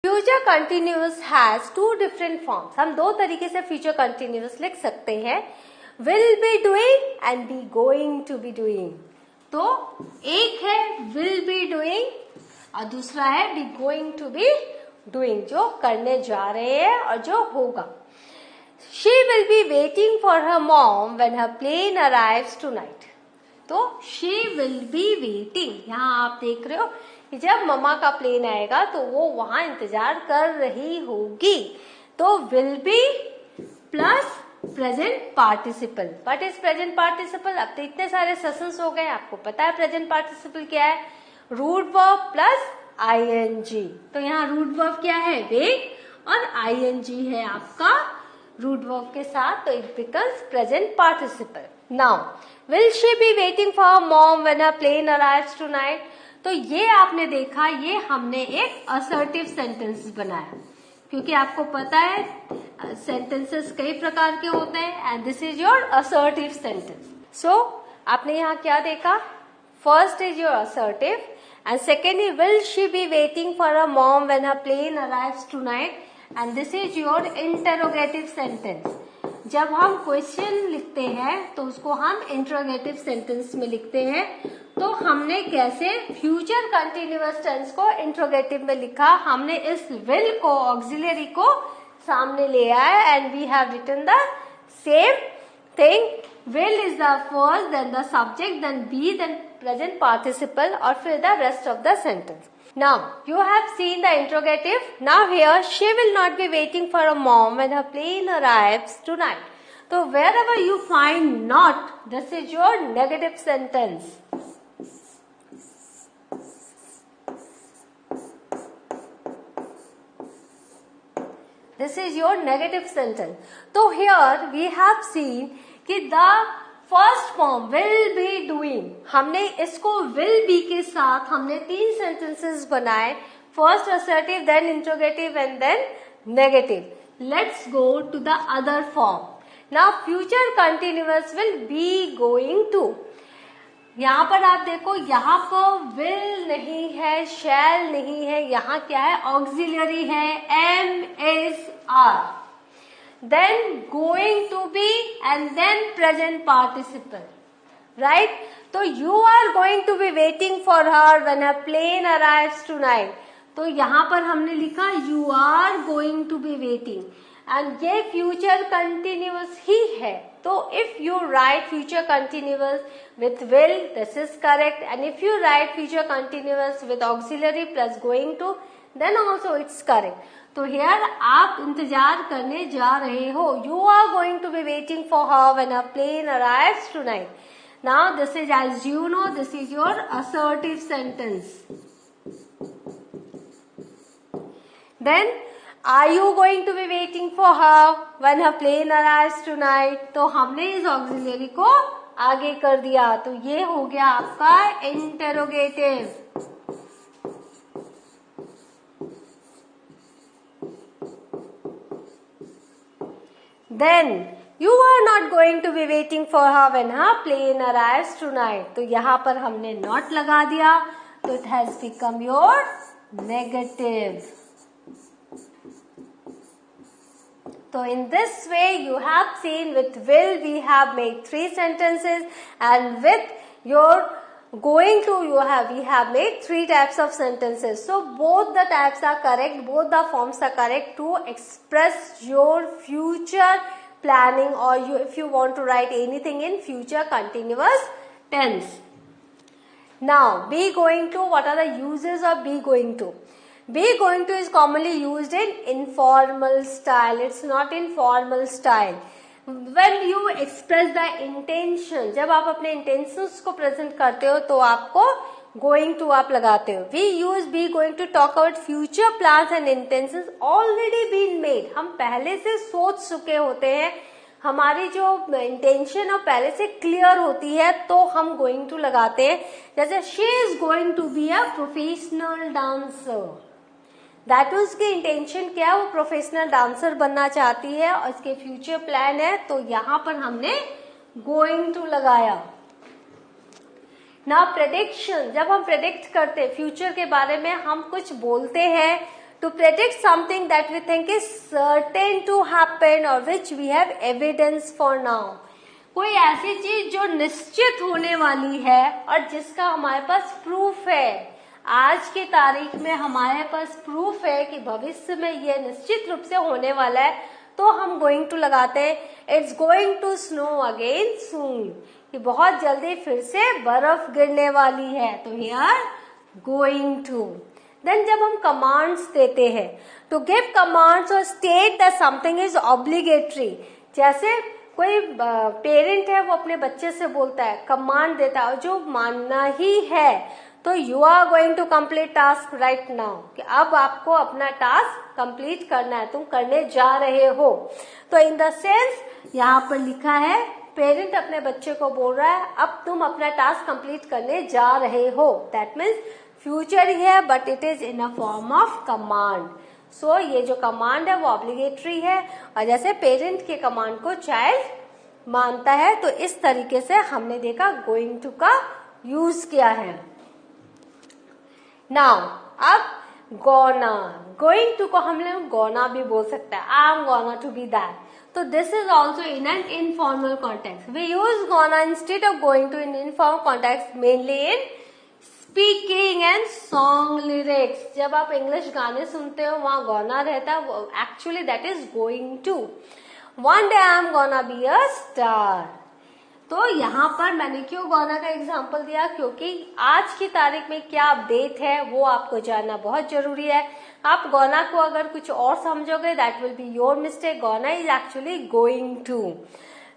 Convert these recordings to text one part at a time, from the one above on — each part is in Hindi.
Future continuous has two different forms. हम दो तरीके से फ्यूचर कंटिन्यूअस लिख सकते हैं, will be doing and be going to be doing. तो एक है विल बी डूइंग और दूसरा है be going to be doing, जो करने जा रहे हैं और जो होगा। She will be waiting for her mom when her plane arrives tonight. तो she will be waiting, यहाँ आप देख रहे हो कि जब मम्मा का प्लेन आएगा तो वो वहां इंतजार कर रही होगी। तो will be plus present participle. What is present participle? अब तो इतने सारे सेशंस हो गए, आपको पता है प्रेजेंट पार्टिसिपल क्या है, रूट वर्ब प्लस आईएनजी। तो यहाँ रूट वर्ब क्या है, वेट, और आईएनजी है आपका रूट वर्ब के साथ, तो it becomes present participle. Now will she be waiting for her mom when her plane arrives tonight. तो ये आपने देखा, ये हमने एक असर्टिव सेंटेंस बनाया, क्योंकि आपको पता है सेंटेंसेस कई प्रकार के होते हैं and this is your assertive sentence. So आपने यहाँ क्या देखा, first is your assertive and second is will she be waiting for her mom when her plane arrives tonight and this is your interrogative sentence. जब हम क्वेश्चन लिखते हैं तो उसको हम इंटरोगेटिव सेंटेंस में लिखते हैं। तो हमने कैसे फ्यूचर कंटिन्यूअस टेंस को इंटरोगेटिव में लिखा, हमने इस विल को, ऑक्सिलरी को सामने ले आया and we have written the same thing. Will is the first, then the subject, then be, then present participle और फिर the rest of the sentence. Now, you have seen the interrogative. Now here, she will not be waiting for her mom when her plane arrives tonight. So wherever you find not, this is your negative sentence. This is your negative sentence. So here we have seen कि the first form will be doing, हमने इसको विल बी के साथ हमने तीन सेंटेंसेस बनाए, first assertive, then interrogative and then negative. Let's go to the other form. Now future continuous will be going to. यहाँ पर आप देखो, यहाँ पर विल नहीं है, शैल नहीं है, यहाँ क्या है, ऑक्सिलरी है, am is are, then going to be and then present participle, right? So you are going to be waiting for her when her plane arrives tonight. तो यहाँ पर हमने लिखा you are going to be waiting and ये future continuous ही है। तो if you write future continuous with will, this is correct, and if you write future continuous with auxiliary plus going to, then also it's correct. तो here आप इंतजार करने जा रहे हो, you are going to be waiting for her when her plane arrives tonight. Now this is, as you know, this is your assertive sentence. Then are you going to be waiting for her when her plane arrives tonight? तो हमने इस auxiliary को आगे कर दिया, तो ये हो गया आपका interrogative. Then you are not going to be waiting for her when her plane arrives tonight. तो यहाँ पर हमने not लगा दिया, तो it has become your negative. So in this way you have seen with will we have made three sentences and with your going to we have made three types of sentences. So both the types are correct, both the forms are correct to express your future planning, or if you want to write anything in future continuous tense. Now be going to, what are the uses of be going to? Be going to is commonly used in informal style, it's not in formal style. When you express the intention, जब आप अपने intentions को present करते हो तो आपको going to आप लगाते हो। We use be going to talk about future plans and intentions already been made. हम पहले से सोच चुके होते हैं, हमारी जो intention और पहले से clear होती है तो हम going to लगाते हैं। जैसे she is going to be a professional dancer, that उसकी इंटेंशन क्या है, वो प्रोफेशनल डांसर बनना चाहती है और इसके फ्यूचर प्लान है, तो यहाँ पर हमने गोइंग टू लगाया। नाउ प्रेडिक्शन, जब हम प्रेडिक्ट करते हैं फ्यूचर के बारे में, हम कुछ बोलते हैं to predict something that we think is certain to happen or which we have evidence for now. कोई ऐसी चीज जो निश्चित होने वाली है और जिसका हमारे पास प्रूफ है, आज की तारीख में हमारे पास प्रूफ है कि भविष्य में यह निश्चित रूप से होने वाला है, तो हम गोइंग टू लगाते हैं। It's going to snow again soon, कि बहुत जल्दी फिर से बर्फ गिरने वाली है, तो हियर गोइंग टू। देन जब हम कमांड्स देते हैं, टू गिव कमांड्स और state that something is obligatory, जैसे कोई पेरेंट है वो अपने बच्चे से बोलता है, कमांड देता है और जो मानना ही है, तो you are going to complete task right now, कि अब आपको अपना टास्क कंप्लीट करना है, तुम करने जा रहे हो। तो इन द सेंस यहाँ पर लिखा है, पेरेंट अपने बच्चे को बोल रहा है अब तुम अपना टास्क कंप्लीट करने जा रहे हो। दैट मीन्स फ्यूचर ही है but it is in a form of command. So ये जो कमांड है वो ऑब्लिगेटरी है, और जैसे पेरेंट के कमांड को चाइल्ड मानता है, तो इस तरीके से हमने देखा गोइंग टू का यूज किया है। नाउ अब गोना, गोइंग टू को हम लोग गोना भी बोल सकते हैं, I am gonna to be that. So this is also in an informal context. We use gonna instead of going to in informal context mainly in speaking and song lyrics. जब आप इंग्लिश गाने सुनते हो वहाँ gonna रहता है, वो actually that is going to. One day I am gonna be a star. तो यहाँ पर मैंने क्यों गौना का एग्जाम्पल दिया, क्योंकि आज की तारीख में क्या अपडेट है वो आपको जानना बहुत जरूरी है। आप गौना को अगर कुछ और समझोगे that will be your mistake. Gonna is actually going to,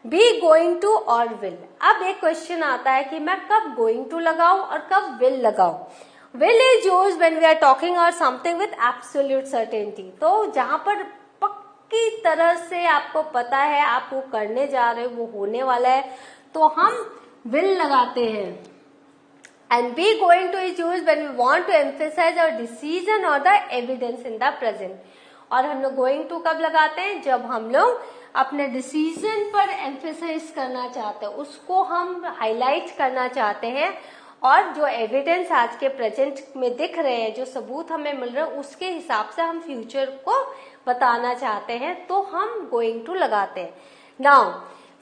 be going to or will. अब एक क्वेश्चन आता है कि मैं कब गोइंग टू लगाऊं और कब विल लगाऊं। Will is used when we are talking और समथिंग विद एब्सोल्यूट सर्टेनिटी, तो जहां पर पक्की तरह से आपको पता है आप वो करने जा रहे हो, वो होने वाला है, तो हम will लगाते हैं। And be going to is used when we want to emphasize our decision or the evidence in the present. और हम लोग going to कब लगाते हैं, जब हम लोग अपने डिसीजन पर एम्फेसाइज करना चाहते हैं, उसको हम हाईलाइट करना चाहते हैं, और जो एविडेंस आज के प्रेजेंट में दिख रहे हैं, जो सबूत हमें मिल रहे हैं, उसके हिसाब से हम फ्यूचर को बताना चाहते हैं, तो हम गोइंग टू लगाते हैं। Now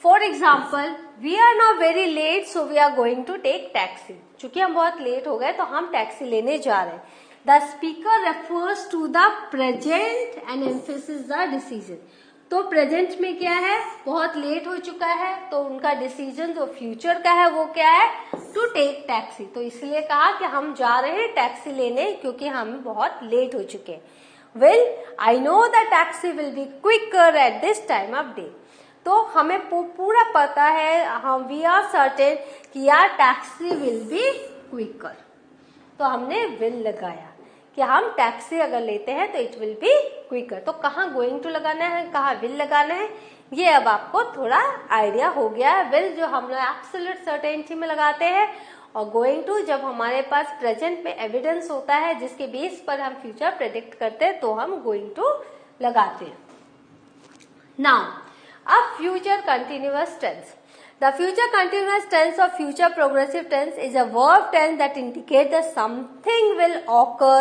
for example, we are now very late so we are going to take taxi. चूंकि हम बहुत लेट हो गए तो हम टैक्सी लेने जा रहे हैं। The speaker refers to the present and emphasis the decision. तो प्रेजेंट में क्या है, बहुत लेट हो चुका है, तो उनका डिसीजन जो फ्यूचर का है वो क्या है, टू टेक टैक्सी। तो इसलिए कहा कि हम जा रहे हैं टैक्सी लेने क्योंकि हम बहुत लेट हो चुके हैं। Will, I know the taxi will be quicker at this time of day. तो हमें पूरा पता है, हम वी आर सर्टेन कि यार टैक्सी विल बी क्विकर, तो हमने विल लगाया कि हम टैक्सी अगर लेते हैं तो इट विल बी क्विकर। तो कहाँ गोइंग टू लगाना है, कहाँ विल लगाना है, ये अब आपको थोड़ा आइडिया हो गया है। विल जो हम लोग एब्सोल्यूट सर्टेनिटी में लगाते हैं, और गोइंग टू जब हमारे पास प्रेजेंट में एविडेंस होता है जिसके बेस पर हम फ्यूचर प्रेडिक्ट करते हैं, तो हम गोइंग टू लगाते हैं। नाउ अब future continuous tense. The future continuous tense or future progressive tense is a verb tense that indicates that something will occur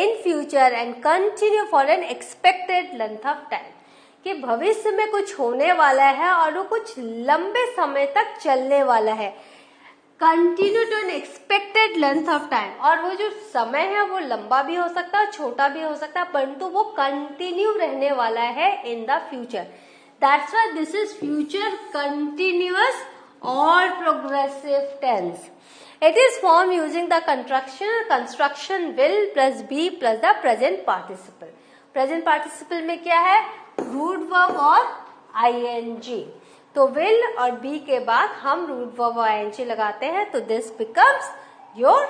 in future and continue for an expected length of time. कि भविष्य में कुछ होने वाला है और वो कुछ लंबे समय तक चलने वाला है। Continue to an expected length of time, और वो जो समय है वो लंबा भी हो सकता है, छोटा भी हो सकता है, परंतु वो कंटिन्यू रहने वाला है in the future. That's why this is future continuous or progressive tense. It is formed using the construction will plus be plus the present participle. Present participle में क्या है, root verb और ing. तो will और be के बाद हम root verb और ing लगाते हैं, तो this becomes your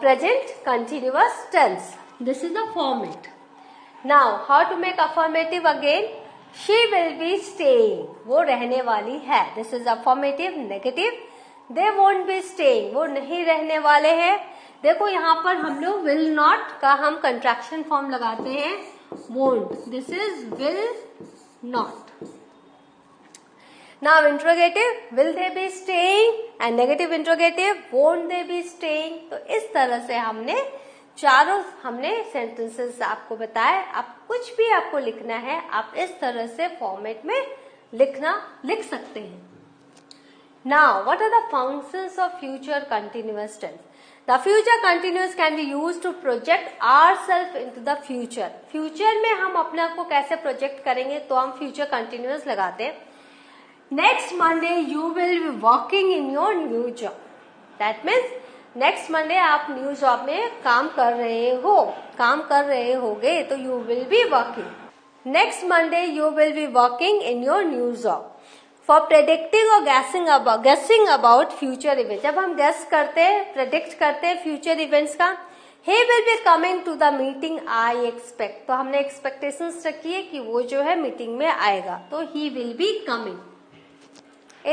present continuous tense. This is the format. Now how to make affirmative again? She will be staying, वो रहने वाली है। This is affirmative. Negative, they won't be staying, वो नहीं रहने वाले हैं। देखो यहाँ पर हम लोग will not का हम contraction form लगाते हैं, won't. This is will not. Now interrogative, will they be staying, and negative interrogative, won't they be staying. तो इस तरह से हमने चारों हमने सेंटेंसेस आपको बताए। आप कुछ भी आपको लिखना है, आप इस तरह से फॉर्मेट में लिख सकते हैं। Now what are the functions of future continuous tense? The future continuous can be used to project ourself into the future. Future में हम अपने आप को कैसे प्रोजेक्ट करेंगे, तो हम फ्यूचर कंटिन्यूअस लगाते हैं। Next Monday you will be working in your new job. That means next Monday आप न्यू जॉब में काम कर रहे होगे, तो you will be working. Next Monday you will be working in your new job. For predicting और गेसिंग अबाउट फ्यूचर इवेंट, जब हम गेस करते हैं, प्रेडिक्ट करते हैं फ्यूचर इवेंट्स का, he will be coming to the meeting I expect, तो हमने एक्सपेक्टेशंस रखी है कि वो जो है मीटिंग में आएगा, तो he will be coming।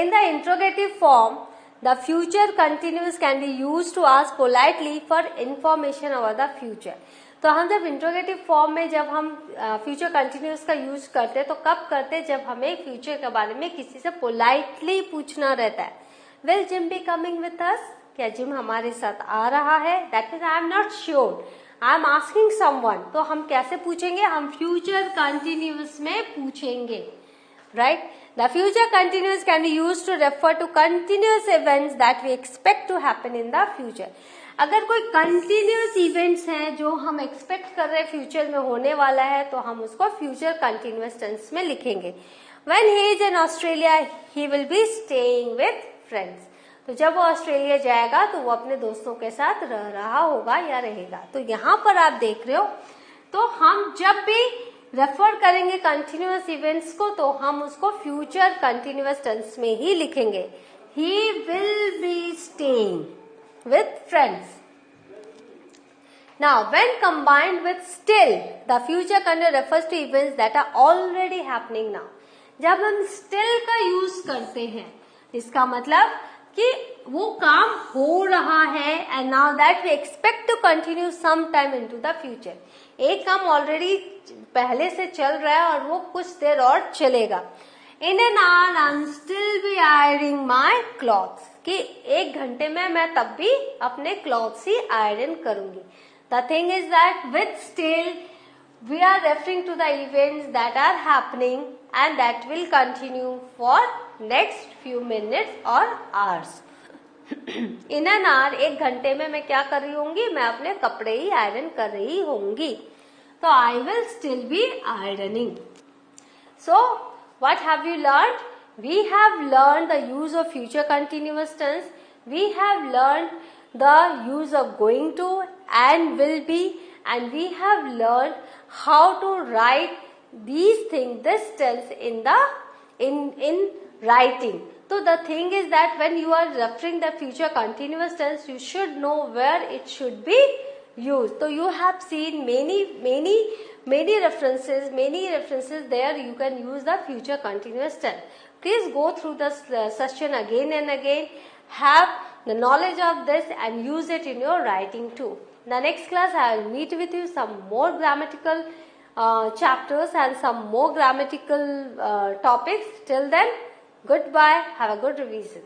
In the interrogative form, the future continuous can be used to ask politely for information about the future। तो हम जब इंट्रोगेटिव फॉर्म में जब हम फ्यूचर कंटिन्यूस का यूज करते हैं, तो कब करते हैं, जब हमें फ्यूचर के बारे में किसी से पोलाइटली पूछना रहता है। Will Jim be coming with us? क्या जिम हमारे साथ आ रहा है? That means I am not sure, I am asking someone. तो हम कैसे पूछेंगे? हम फ्यूचर कंटिन्यूस में पूछेंगे, right. The future continuous can be used to refer to continuous events that we expect to happen in the future. अगर कोई कंटिन्यूस इवेंट्स हैं जो हम एक्सपेक्ट कर रहे हैं फ्यूचर में होने वाला है, तो हम उसको फ्यूचर कंटिन्यूस टेंस में लिखेंगे। When he is in Australia, he will be staying with friends। तो जब वो ऑस्ट्रेलिया जाएगा तो वो अपने दोस्तों के साथ रह रहा होगा या रहेगा। तो यहाँ पर आप देख रहे हो, तो हम जब भी रेफर करेंगे कंटिन्यूस इवेंट्स को, तो हम उसको फ्यूचर कंटिन्यूस टेंस में ही लिखेंगे। He will be staying with friends। Now, when combined with still, the future continuous refers to events that are already happening now। जब हम still का यूज करते हैं, इसका मतलब कि वो काम हो रहा है, and now that we expect to continue some time into the future। एक काम ऑलरेडी पहले से चल रहा है और वो कुछ देर और चलेगा। In an hour, I'm still be ironing my clothes। कि 1 घंटे में मैं तब भी अपने क्लॉथ्स ही आयरन करूंगी। The thing is that with still, we are referring to the events that are happening and that will continue for next few minutes or hours। In an hour, 1 घंटे में मैं क्या कर रही होंगी? मैं अपने कपड़े ही आयरन कर रही होंगी। तो I will still be ironing। So, what have you learned? We have learned the use of future continuous tense. We have learned the use of going to and will be, and we have learned how to write these things, this tense in writing। So the thing is that when you are referring the future continuous tense, you should know where it should be used। So you have seen many references there you can use the future continuous tense। Please go through the session again and again, have the knowledge of this and use it in your writing too। In the next class I will meet with you some more grammatical chapters and some more grammatical topics। Till then, goodbye, have a good revision।